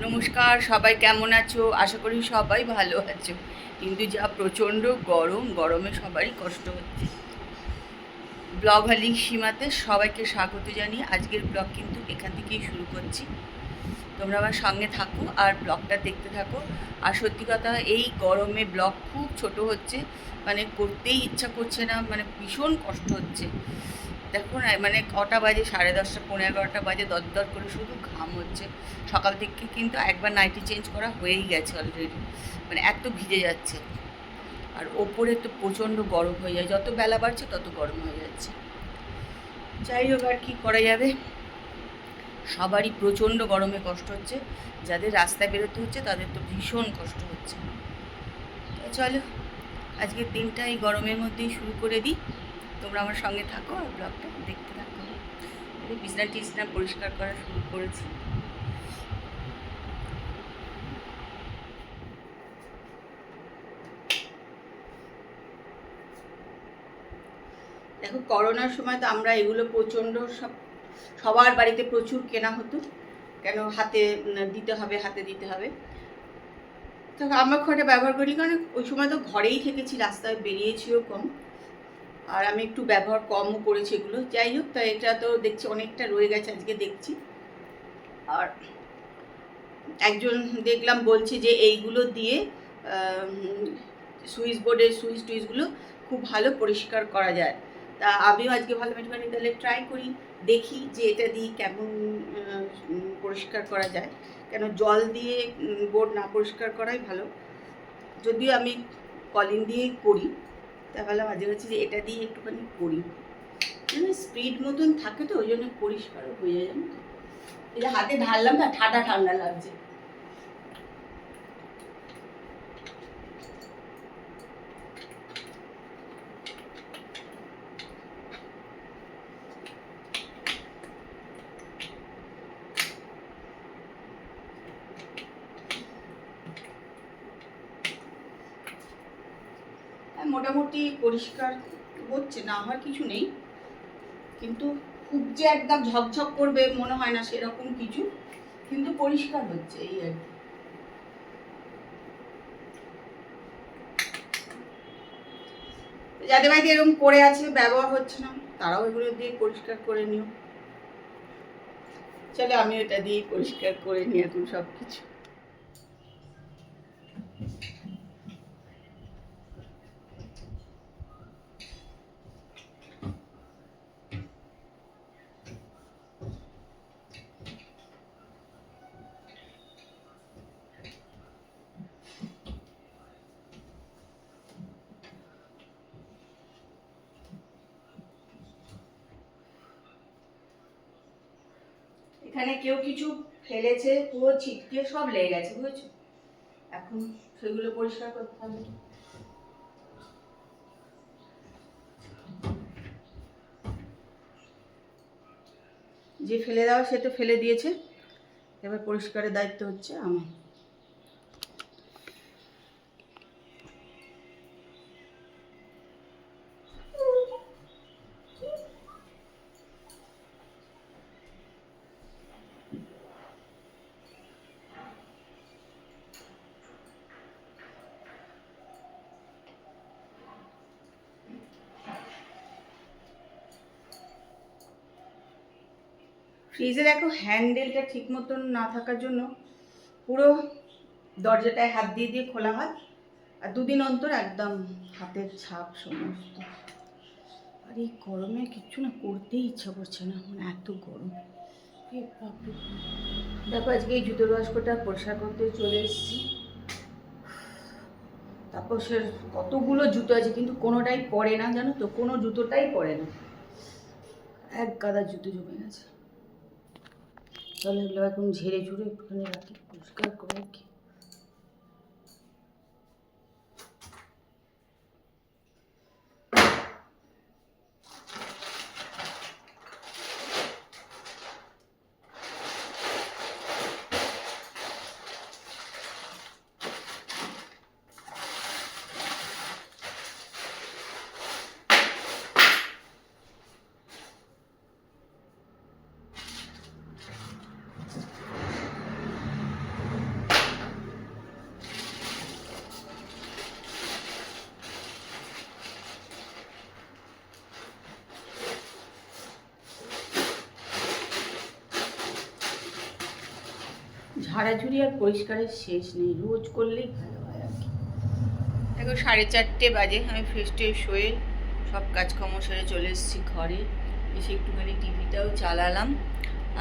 নমস্কার, সবাই কেমন আছো? আশা করি সবাই ভালো আছো। কিন্তু যা প্রচণ্ড গরম, গরমে সবারই কষ্ট হচ্ছে। ব্লগ হালিং সীমাতে সবাইকে স্বাগত জানিয়ে আজকের ব্লগ কিন্তু এখান থেকেই শুরু করছি। তোমরা আমার সঙ্গে থাকো আর ব্লগটা দেখতে থাকো। আর সত্যি কথা, এই গরমে ব্লগ খুব ছোট হচ্ছে, মানে করতেই ইচ্ছা করছে না, মানে ভীষণ কষ্ট হচ্ছে। দেখো না, মানে কটা বাজে, 10:30, 11:30 বাজে, দরদর করে শুধু ঘাম হচ্ছে। সকাল থেকে কিন্তু একবার নাইটি চেঞ্জ করা হয়েই গেছে অলরেডি, মানে এত ভিজে যাচ্ছে। আর ওপরে তো প্রচণ্ড গরম হয়ে যায়, যত বেলা বাড়ছে তত গরম হয়ে যাচ্ছে। যাই হোক, আর কী করা যাবে, সবারই প্রচণ্ড গরমে কষ্ট হচ্ছে। যাদের রাস্তায় বেরোতে হচ্ছে তাদের তো ভীষণ কষ্ট হচ্ছে। চলো, আজকের দিনটা এই গরমের মধ্যেই শুরু করে দিই। তোমরা আমার সঙ্গে থাকো আর ব্লগটা দেখতে থাকো। বিছনা টিছনা পরিষ্কার করা শুরু করেছি। দেখো, করোনার সময় তো আমরা এগুলো প্রচণ্ড সবার বাড়িতে প্রচুর কেনা হতো, কেন হাতে দিতে হবে, হাতে দিতে হবে। তো আমরা খুব একটা ব্যবহার করি, কারণ ওই সময় তো ঘরেই থেকেছি, রাস্তায় বেরিয়েছিও কম, আর আমি একটু ব্যবহার কমও করেছি এগুলো। যাই হোক, তা এটা তো দেখছি অনেকটা রয়ে গেছে, আজকে দেখছি। আর একজন দেখলাম বলছে যে এইগুলো দিয়ে সুইচ বোর্ডের সুইচ টুইচগুলো খুব ভালো পরিষ্কার করা যায়। তা আমিও আজকে ভালো মেটবানি তাহলে ট্রাই করি, দেখি যে এটা দিয়ে কেমন পরিষ্কার করা যায়। কেন জল দিয়ে বোর্ড না পরিষ্কার করাই ভালো। যদিও আমি কলিন দিয়েই করি, তাহলে মাঝে মাঝে যে এটা দিয়ে একটুখানি করি, মানে স্পিড মতন থাকে তো, ওই জন্য পরিষ্কারও হয়ে যায়। জানো তো, এটা হাতে ঢাললাম না, ঠান্ডা ঠান্ডা লাগছে। মোটামুটি পরিষ্কার হচ্ছে, না হওয়ার কিছু নেই, কিন্তু খুব যে একদম ঝকঝক করবে মনে হয় না সেরকম কিছু, কিন্তু পরিষ্কার হচ্ছে, এই আর কি। যাদের বাড়িতে এরকম পড়ে আছে, ব্যবহার হচ্ছে না, তারাও এগুলো দিয়ে পরিষ্কার করে নিও। চলো, আমি এটা দিয়েই পরিষ্কার করে নিই এখন সব কিছু। এখানে কেউ কিছু ফেলেছে, পুরো ছিটকে সব লেগে গেছে, বুঝেছো? এখন সেগুলো পরিষ্কার করতে হবে। যে ফেলে দেওয়া সে তো ফেলে দিয়েছে, এবার পরিষ্কারের দায়িত্ব হচ্ছে আমার। ফ্রিজে দেখো, হ্যান্ডেলটা ঠিক মতন না থাকার জন্য পুরো দরজাটায় হাত দিয়ে দিয়ে খোলা হয়, আর দুদিন অন্তর একদম হাতের ছাপ সমস্ত। আর এই গরমে কিচ্ছু না করতেই ইচ্ছা করছে না, মানে এত গরম। দেখো, আজকে এই জুতোর বাস্কটা পরিষ্কার করতে চলে এসেছি। তারপর সে কতগুলো জুতো আছে, কিন্তু কোনোটাই পরে না, জানো তো, কোনো জুতোটাই পরে না, এক গাদা জুতো জমে গেছে। চলো, এগুলো এখন ঝেড়ে ঝুড়ে একটুখানি রাখি, পরিষ্কার করে রাখি। ঝাড়াঝুড়ি আর পরিষ্কারের শেষ নেই, রোজ করলেই ভালো হয় আর কি। দেখো 4:30 বাজে, আমি ফ্রেশ ট্রেশ হয়ে সব কাজকর্ম সেরে চলে এসেছি ঘরে, এসে একটুখানি টিভিটাও চালালাম।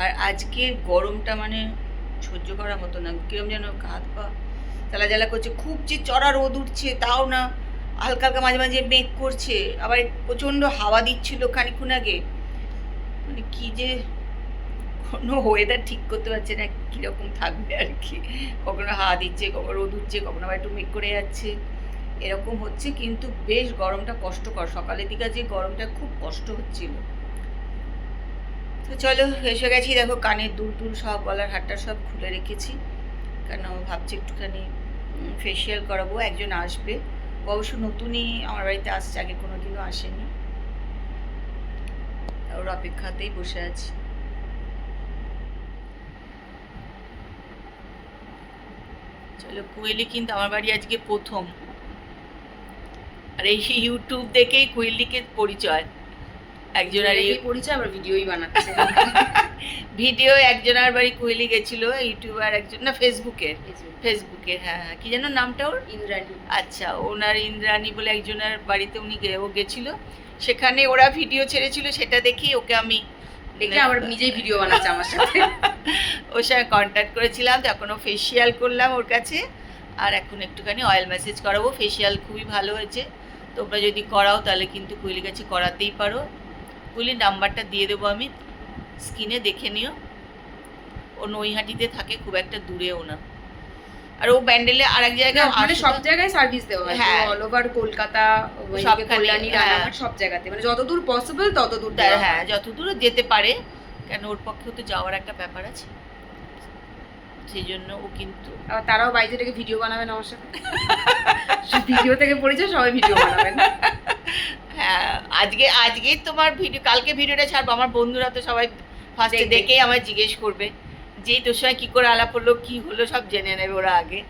আর আজকের গরমটা মানে সহ্য করার মতো না, কিরম যেন হাত পা জ্বালা জ্বালা করছে। খুব যে চড়া রোদ উঠছে তাও না, হালকা হালকা মাঝে মাঝে মেঘ করছে, আবার প্রচণ্ড হাওয়া দিচ্ছিল খানিক্ষণ আগে। মানে কি যে কোনো ওয়েদার ঠিক করতে পারছে না কীরকম থাকবে আর কি। কখনো হাওয়া দিচ্ছে, কখনো রোদ উঠছে, কখনো আবার একটু মেঘ করে যাচ্ছে, এরকম হচ্ছে। কিন্তু বেশ গরমটা কষ্টকর, সকালের দিকে যে গরমটা খুব কষ্ট হচ্ছিল। তো চলো এসে গেছি, দেখো কানের দুল টুল সব, গলার হারটা সব খুলে রেখেছি, কেন ভাবছি একটুখানি ফেসিয়াল করাবো। একজন আসবে, অবশ্য নতুনই আমার বাড়িতে আসছে, আগে কোনো দিনও আসেনি, ওর অপেক্ষাতেই বসে আছি। চলো, কোয়েলি কিন্তু আমার বাড়ি আজকে প্রথম, আর এই ইউটিউব দেখেই কোয়েলিকে পরিচয়। একজনের পরিচয়, আবার ভিডিওই বানাচ্ছে। ভিডিও একজনের বাড়ি কোয়েলি গেছিল, ইউটিউবার একজন, না ফেসবুকের, হ্যাঁ হ্যাঁ, কি যেন নামটা ওর, ইন্দ্রাণী। আচ্ছা, ওনার ইন্দ্রাণী বলে একজনের বাড়িতে উনি ও গেছিল, সেখানে ওরা ভিডিও ছেড়েছিল, সেটা দেখেই ওকে আমি দেখে আবার নিজেই ভিডিও বানাচ্ছে আমার সাথে। ওর সঙ্গে কন্ট্যাক্ট করেছিলাম, তখন ও ফেসিয়াল করলাম ওর কাছে, আর এখন একটুখানি অয়েল ম্যাসেজ করাবো। ফেসিয়াল খুবই ভালো হয়েছে, তোমরা যদি করাও তাহলে কিন্তু কুইলির কাছে করাতেই পারো। কুইলির নাম্বারটা দিয়ে দেবো আমি, স্ক্রিনে দেখে নিও। ও নৈহাটিতে থাকে, খুব একটা দূরেও না। আর ও ব্যান্ডেলে আর এক জায়গায়, মানে সব জায়গায় সার্ভিস দেওয়া হয়, হ্যাঁ, অল ওভার কলকাতা, সব কল্যাণী, রানাঘাট, সব জায়গাতে, মানে যতদূর পসিবল ততদূর। হ্যাঁ, যতদূর যেতে পারে, কেন ওর পক্ষেও তো যাওয়ার একটা ব্যাপার আছে, সেই জন্য ও কিন্তু। আবার তারাও বাইরে থেকে ভিডিও বানাবেন আমার সাথে, ভিডিও থেকে পরিচয়, সবাই ভিডিও বানাবেন। হ্যাঁ, আজকে তোমার ভিডিও, কালকে ভিডিওটা ছাড়বো, আমার বন্ধুরা তো সবাই ফার্স্টে দেখেই আমায় জিজ্ঞেস করবে যে তোর সঙ্গে কী করে আলাপ হলো, কী হলো, সব জেনে নেবে ওরা আগে।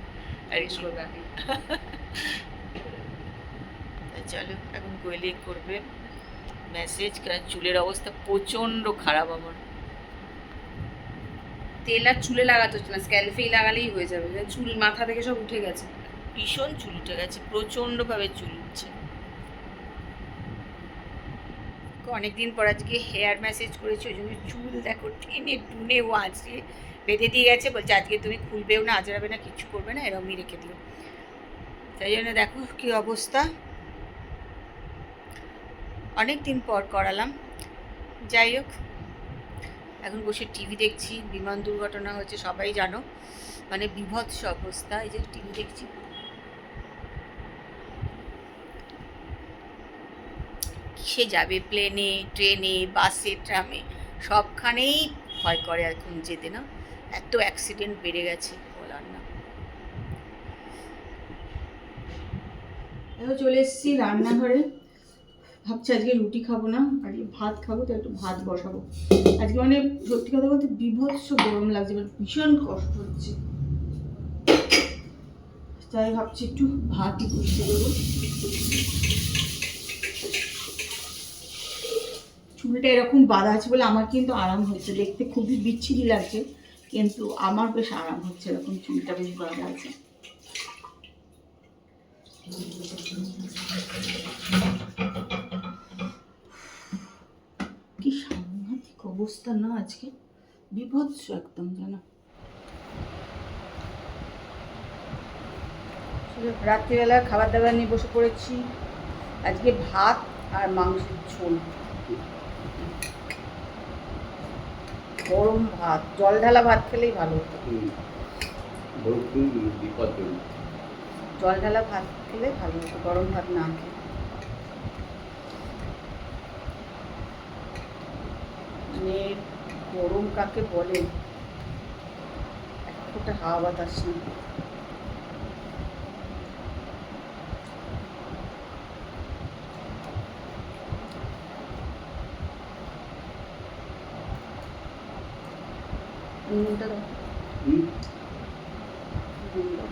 চলো এখন কোয়েলি করবে মেসেজ, কারণ চুলের অবস্থা প্রচণ্ড খারাপ আমার। তেল আর চুলে লাগাতে হচ্ছে না, স্ক্যাল্পেই লাগালেই হয়ে যাবে, চুল মাথা থেকে সব উঠে গেছে, ভীষণ চুল উঠে গেছে, প্রচণ্ডভাবে চুল উঠছে। অনেকদিন পর আজকে হেয়ার ম্যাসেজ করেছি, ওই জন্য চুল দেখো টেনে টুনে ও আজকে বেঁধে দিয়ে গেছে, বলছে আজকে তুমি খুলবেও না, আজরাবে না, কিছু করবে না, এরকমই রেখে দিও। তাই জন্য দেখো কী অবস্থা, অনেক দিন পর করালাম। যাই হোক, এখন বসে টিভি দেখছি। বিমান দুর্ঘটনা হয়েছে সবাই জানো, মানে বিভৎস অবস্থা। এই যে টিভি দেখছি, কিসে যাবে, প্লেনে, ট্রেনে, বাসে, ট্রামে, সবখানেই ভয় করে এখন যেতে, না এত অ্যাক্সিডেন্ট বেড়ে গেছে বলার না। এখন চলে এসেছি রান্নাঘরে, ভাবছি আজকে রুটি খাবো না, আজকে ভাত খাবো, তো একটু ভাত বসাবো। আজকে মানে সত্যি কথা বলতে বিভৎস গরম লাগছে, মানে ভীষণ কষ্ট হচ্ছে, তাই ভাবছি একটু ভাতই বসিয়ে দেবো। চুলটা এরকম বাঁধা আছে বলে আমার কিন্তু আরাম হচ্ছে, দেখতে খুবই বিচ্ছিরি লাগছে, কিন্তু আমার বেশ আরাম হচ্ছে, এরকম চুলটা বেশ বাঁধা আছে। কি সাংঘাতিক অবস্থা না আজকে, বিভৎস একদম যেন। রাত্রিবেলা খাবার দাবার নিয়ে বসে পড়েছি, আজকে ভাত আর মাংসের ঝোল, গরম ভাত, জল ঢালা ভাত খেলেই ভালো হতো, জল ঢালা ভাত খেলে ভালো হতো, গরম ভাত না খেলে। মানে গরম কাকে বলে, এক ফোঁটা হাওয়া বাতাস নেই। নুনটা দাও, নুন দাও।